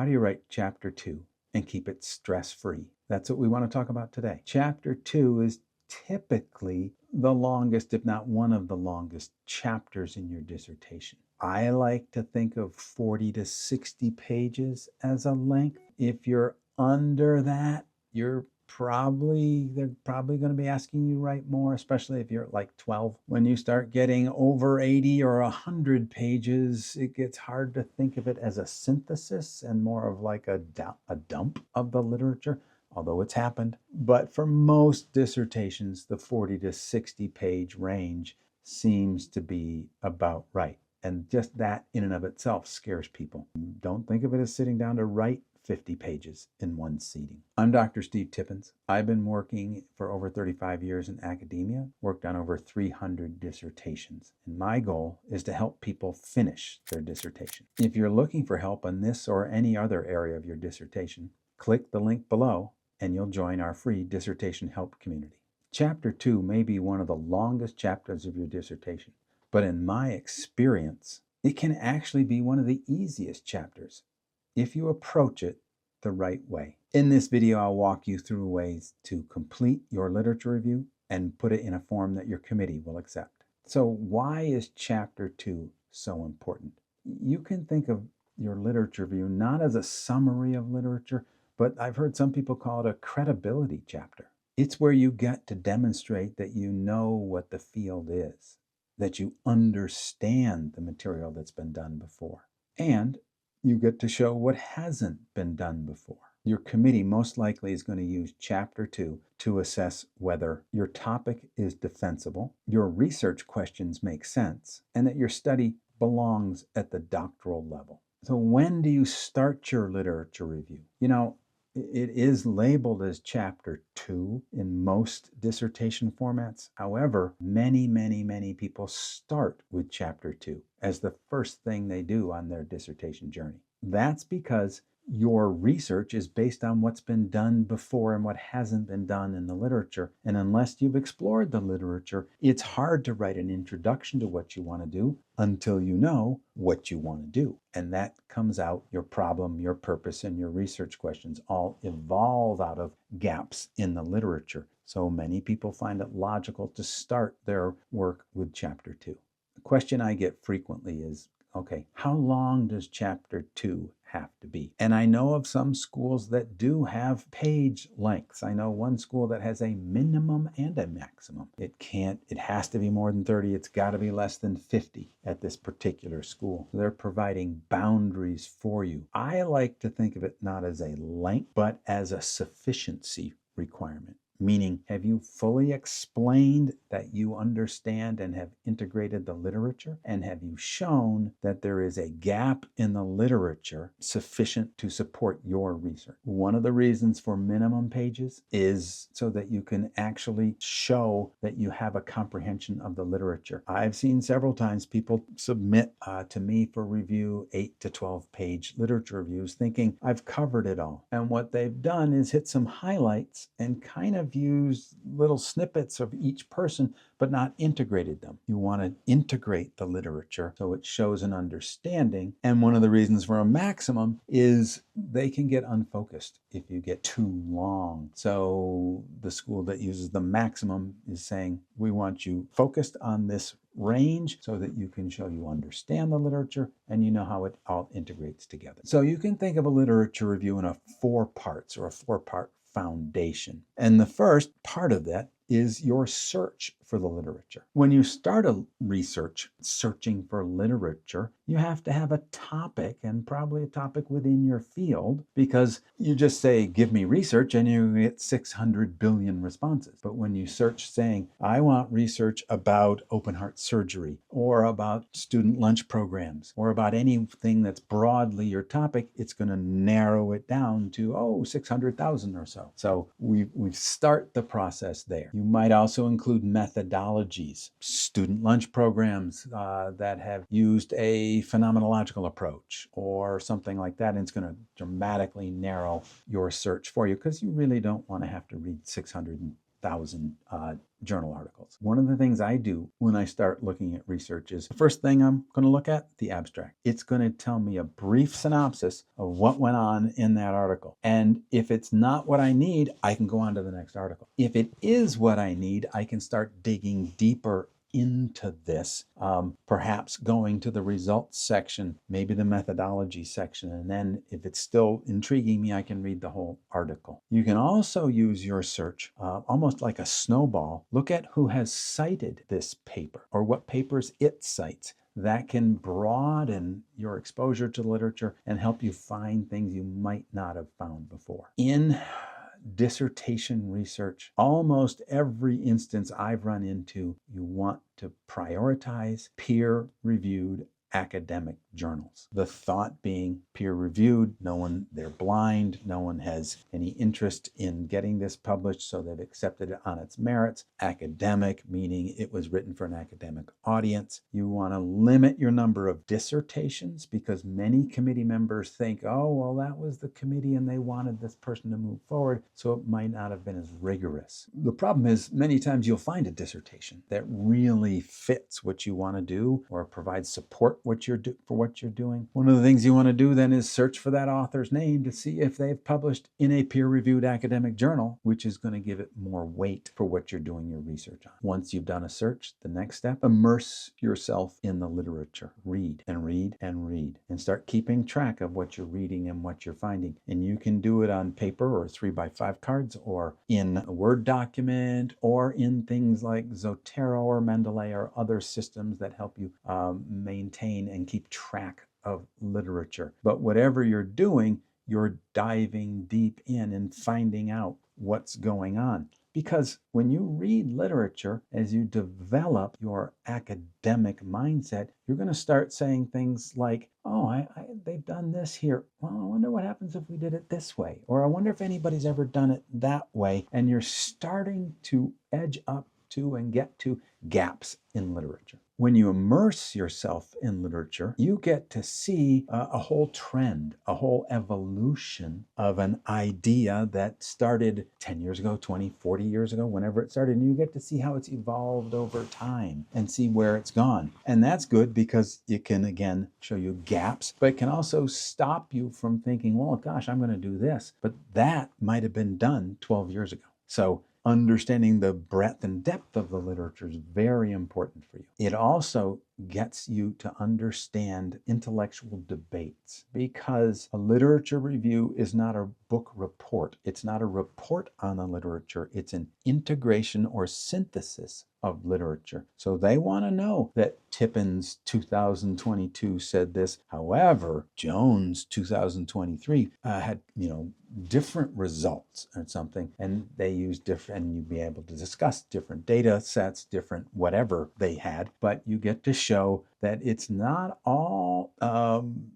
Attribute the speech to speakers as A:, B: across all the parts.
A: How do you write chapter 2 and keep it stress-free? That's what we want to talk about today. Chapter 2 is typically the longest, if not one of the longest, chapters in your dissertation. I like to think of 40 to 60 pages as a length. If you're under that, they're probably going to be asking you to write more, especially if you're at like 12. When you start getting over 80 or 100 pages, it gets hard to think of it as a synthesis and more of like a dump of the literature, although it's happened. But for most dissertations, the 40 to 60 page range seems to be about right. And just that in and of itself scares people. Don't think of it as sitting down to write 50 pages in one seating. I'm Dr. Steve Tippins. I've been working for over 35 years in academia, worked on over 300 dissertations. And my goal is to help people finish their dissertation. If you're looking for help on this or any other area of your dissertation, click the link below and you'll join our free dissertation help community. Chapter 2 may be one of the longest chapters of your dissertation, but in my experience, it can actually be one of the easiest chapters if you approach it the right way. In this video, I'll walk you through ways to complete your literature review and put it in a form that your committee will accept. So why is chapter 2 so important? You can think of your literature review not as a summary of literature, but I've heard some people call it a credibility chapter. It's where you get to demonstrate that you know what the field is, that you understand the material that's been done before, and you get to show what hasn't been done before. Your committee most likely is going to use chapter 2 to assess whether your topic is defensible, your research questions make sense, and that your study belongs at the doctoral level. So when do you start your literature review? It is labeled as chapter 2 in most dissertation formats. However, many people start with chapter 2 as the first thing they do on their dissertation journey. That's because your research is based on what's been done before and what hasn't been done in the literature. And unless you've explored the literature, it's hard to write an introduction to what you want to do until you know what you want to do. And that comes out, your problem, your purpose, and your research questions all evolve out of gaps in the literature. So many people find it logical to start their work with chapter 2. The question I get frequently is, okay, how long does chapter 2 have to be? And I know of some schools that do have page lengths. I know one school that has a minimum and a maximum. It has to be more than 30. It's got to be less than 50 at this particular school. They're providing boundaries for you. I like to think of it not as a length, but as a sufficiency requirement. Meaning, have you fully explained that you understand and have integrated the literature? And have you shown that there is a gap in the literature sufficient to support your research? One of the reasons for minimum pages is so that you can actually show that you have a comprehension of the literature. I've seen several times people submit to me for review 8 to 12 page literature reviews thinking I've covered it all. And what they've done is hit some highlights and kind of used little snippets of each person, but not integrated them. You want to integrate the literature so it shows an understanding. And one of the reasons for a maximum is they can get unfocused if you get too long. So the school that uses the maximum is saying, we want you focused on this range so that you can show you understand the literature and you know how it all integrates together. So you can think of a literature review in a 4 parts or a 4-part foundation. And the first part of that is your search for the literature. When you start a research searching for literature, you have to have a topic, and probably a topic within your field, because you just say, give me research, and you get 600 billion responses. But when you search saying, I want research about open heart surgery, or about student lunch programs, or about anything that's broadly your topic, it's going to narrow it down to, 600,000 or so. So we start the process there. You might also include methodologies, student lunch programs that have used a phenomenological approach or something like that, and it's going to dramatically narrow your search for you because you really don't want to have to read 600 100,000 journal articles. One of the things I do when I start looking at research is the first thing I'm going to look at, the abstract. It's going to tell me a brief synopsis of what went on in that article. And if it's not what I need, I can go on to the next article. If it is what I need, I can start digging deeper into this, perhaps going to the results section, maybe the methodology section, and then if it's still intriguing me, I can read the whole article. You can also use your search almost like a snowball. Look at who has cited this paper or what papers it cites. That can broaden your exposure to literature and help you find things you might not have found before. In dissertation research, almost every instance I've run into, you want to prioritize peer-reviewed academic journals. The thought being peer-reviewed, they're blind, no one has any interest in getting this published, so they've accepted it on its merits. Academic, meaning it was written for an academic audience. You want to limit your number of dissertations because many committee members think, oh, well, that was the committee and they wanted this person to move forward, so it might not have been as rigorous. The problem is many times you'll find a dissertation that really fits what you want to do or provides support for what you're doing. One of the things you want to do then is search for that author's name to see if they've published in a peer-reviewed academic journal, which is going to give it more weight for what you're doing your research on. Once you've done a search, the next step, immerse yourself in the literature. Read and read and read and start keeping track of what you're reading and what you're finding. And you can do it on paper or 3x5 cards or in a Word document or in things like Zotero or Mendeley or other systems that help you maintain and keep track of literature. But whatever you're doing, you're diving deep in and finding out what's going on. Because when you read literature, as you develop your academic mindset, you're going to start saying things like, oh, they've done this here. Well, I wonder what happens if we did it this way. Or I wonder if anybody's ever done it that way. And you're starting to edge up to and get to gaps in literature. When you immerse yourself in literature, you get to see a whole trend, a whole evolution of an idea that started 10 years ago, 20, 40 years ago, whenever it started. And you get to see how it's evolved over time and see where it's gone. And that's good because it can, again, show you gaps, but it can also stop you from thinking, well, gosh, I'm going to do this. But that might have been done 12 years ago. So understanding the breadth and depth of the literature is very important for you. It also gets you to understand intellectual debates because a literature review is not a book report. It's not a report on the literature. It's an integration or synthesis of literature. So they want to know that Tippins 2022 said this. However, Jones 2023 had, different results or something, and they use different, and you'd be able to discuss different data sets, different whatever they had, but you get to show that it's not all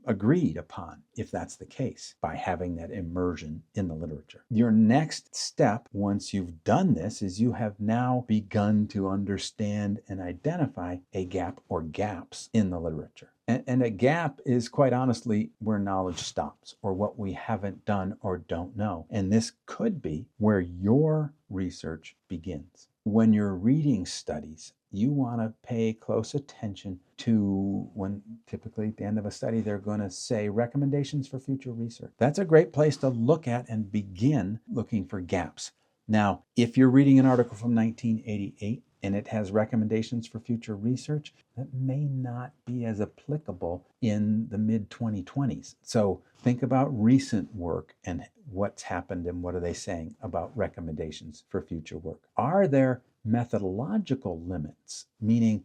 A: agreed upon, if that's the case, by having that immersion in the literature. Your next step, once you've done this, is you have now begun to understand and identify a gap or gaps in the literature. And a gap is quite honestly where knowledge stops or what we haven't done or don't know. And this could be where your research begins. When you're reading studies, you want to pay close attention to when typically at the end of a study, they're going to say recommendations for future research. That's a great place to look at and begin looking for gaps. Now, if you're reading an article from 1988, and it has recommendations for future research, that may not be as applicable in the mid-2020s. So think about recent work and what's happened and what are they saying about recommendations for future work. Are there methodological limits, meaning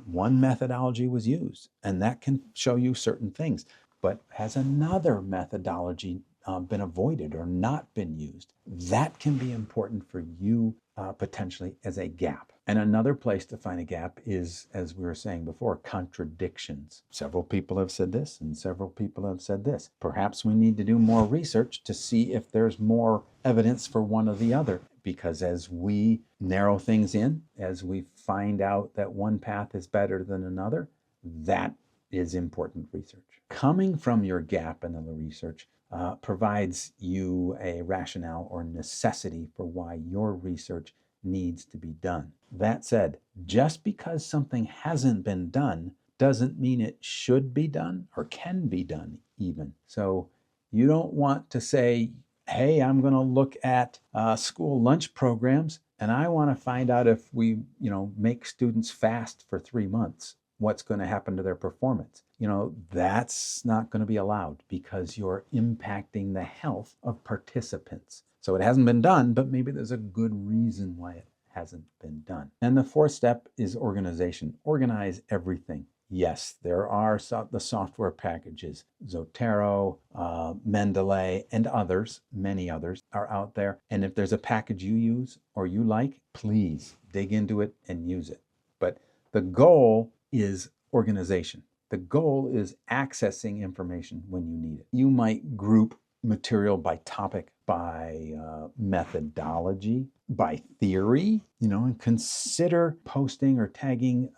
A: one methodology was used, and that can show you certain things, but has another methodology been avoided or not been used? That can be important for you potentially as a gap. And another place to find a gap is, as we were saying before, contradictions. Several people have said this and several people have said this. Perhaps we need to do more research to see if there's more evidence for one or the other, because as we narrow things in, as we find out that one path is better than another, that is important research. Coming from your gap in the research provides you a rationale or necessity for why your research needs to be done. That said, just because something hasn't been done doesn't mean it should be done or can be done even. So you don't want to say, hey, I'm going to look at school lunch programs and I want to find out if we, make students fast for 3 months, what's going to happen to their performance. That's not going to be allowed because you're impacting the health of participants. So it hasn't been done, but maybe there's a good reason why it hasn't been done. And the fourth step is organization. Organize everything. Yes, there are the software packages. Zotero, Mendeley, and others, many others, are out there. And if there's a package you use or you like, please dig into it and use it. But the goal is organization. The goal is accessing information when you need it. You might group material by topic, by methodology, by theory, and consider posting or tagging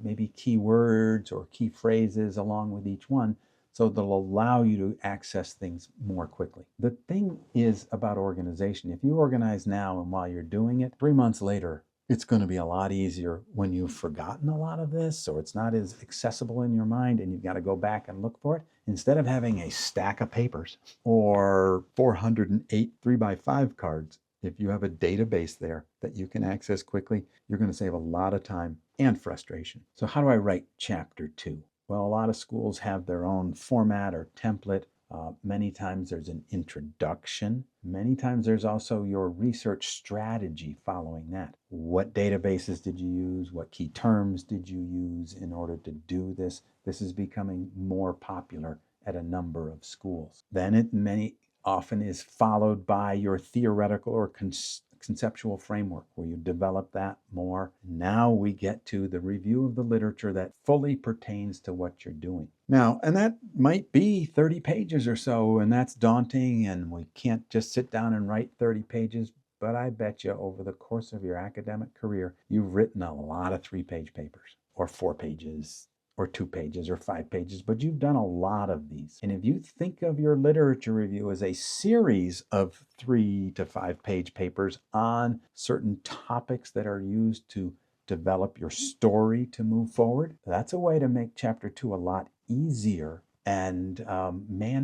A: maybe keywords or key phrases along with each one so they'll allow you to access things more quickly. The thing is about organization. If you organize now and while you're doing it, 3 months later, it's going to be a lot easier when you've forgotten a lot of this or it's not as accessible in your mind and you've got to go back and look for it. Instead of having a stack of papers or 408 3x5 cards, if you have a database there that you can access quickly, you're going to save a lot of time and frustration. So how do I write chapter 2? Well, a lot of schools have their own format or template. Many times there's an introduction. Many times there's also your research strategy following that. What databases did you use? What key terms did you use in order to do this? This is becoming more popular at a number of schools. Then it often is followed by your theoretical or conceptual framework where you develop that more. Now we get to the review of the literature that fully pertains to what you're doing. Now, and that might be 30 pages or so, and that's daunting, and we can't just sit down and write 30 pages, but I bet you over the course of your academic career, you've written a lot of 3-page papers or 4 pages or 2 pages or 5 pages, but you've done a lot of these. And if you think of your literature review as a series of 3 to 5 page papers on certain topics that are used to develop your story to move forward, that's a way to make chapter 2 a lot easier and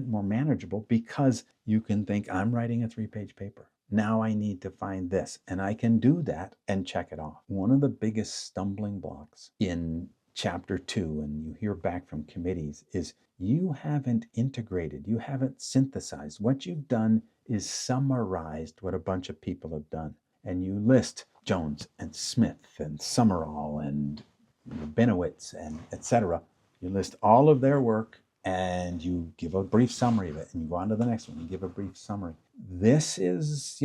A: more manageable because you can think, I'm writing a 3-page paper. Now I need to find this, and I can do that and check it off. One of the biggest stumbling blocks in chapter 2, and you hear back from committees, is you haven't integrated, you haven't synthesized. What you've done is summarized what a bunch of people have done. And you list Jones and Smith and Summerall and Benowitz and etc. You list all of their work and you give a brief summary of it, and you go on to the next one, you give a brief summary. This is,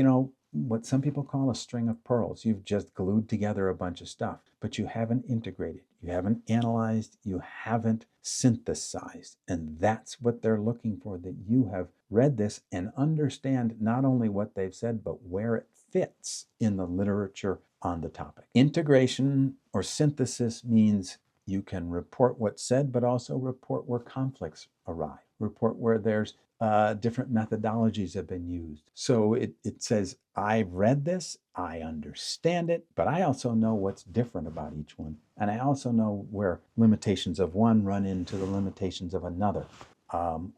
A: what some people call a string of pearls. You've just glued together a bunch of stuff, but you haven't integrated, you haven't analyzed, you haven't synthesized. And that's what they're looking for, that you have read this and understand not only what they've said, but where it fits in the literature on the topic. Integration or synthesis means you can report what's said, but also report where conflicts arise, report where there's different methodologies have been used. So it says, I've read this, I understand it, but I also know what's different about each one. And I also know where limitations of one run into the limitations of another,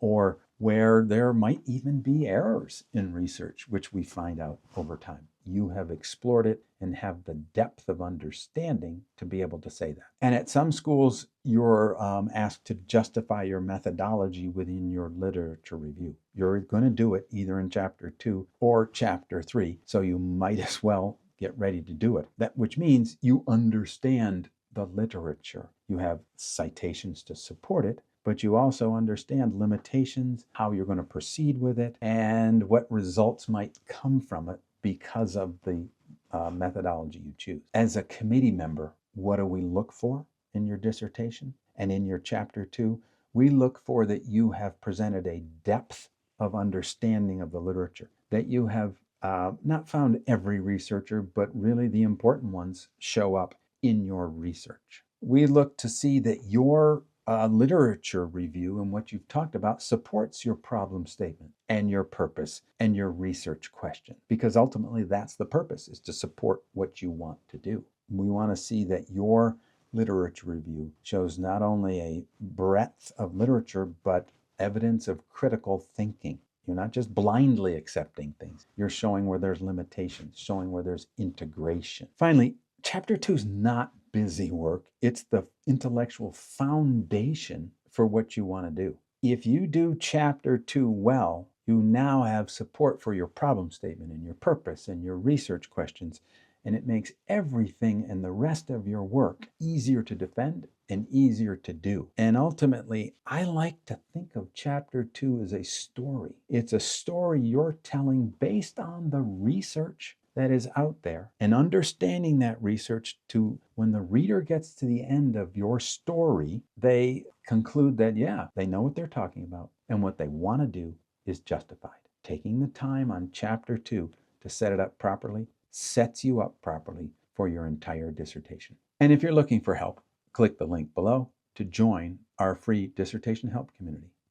A: or where there might even be errors in research, which we find out over time. You have explored it and have the depth of understanding to be able to say that. And at some schools, you're asked to justify your methodology within your literature review. You're going to do it either in chapter 2 or chapter 3, so you might as well get ready to do it. That which means you understand the literature. You have citations to support it, but you also understand limitations, how you're going to proceed with it, and what results might come from it because of the methodology you choose. As a committee member, what do we look for in your dissertation and in your chapter 2? We look for that you have presented a depth of understanding of the literature, that you have not found every researcher, but really the important ones show up in your research. We look to see that your literature review and what you've talked about supports your problem statement and your purpose and your research question, because ultimately that's the purpose, is to support what you want to do. We want to see that your literature review shows not only a breadth of literature, but evidence of critical thinking. You're not just blindly accepting things. You're showing where there's limitations, showing where there's integration. Finally, Chapter 2 is not busy work. It's the intellectual foundation for what you want to do. If you do Chapter 2 well, you now have support for your problem statement and your purpose and your research questions, and it makes everything and the rest of your work easier to defend and easier to do. And ultimately, I like to think of Chapter 2 as a story. It's a story you're telling based on the research that is out there, and understanding that research to when the reader gets to the end of your story, they conclude that, yeah, they know what they're talking about, and what they want to do is justified. Taking the time on Chapter 2 to set it up properly sets you up properly for your entire dissertation. And if you're looking for help, click the link below to join our free dissertation help community.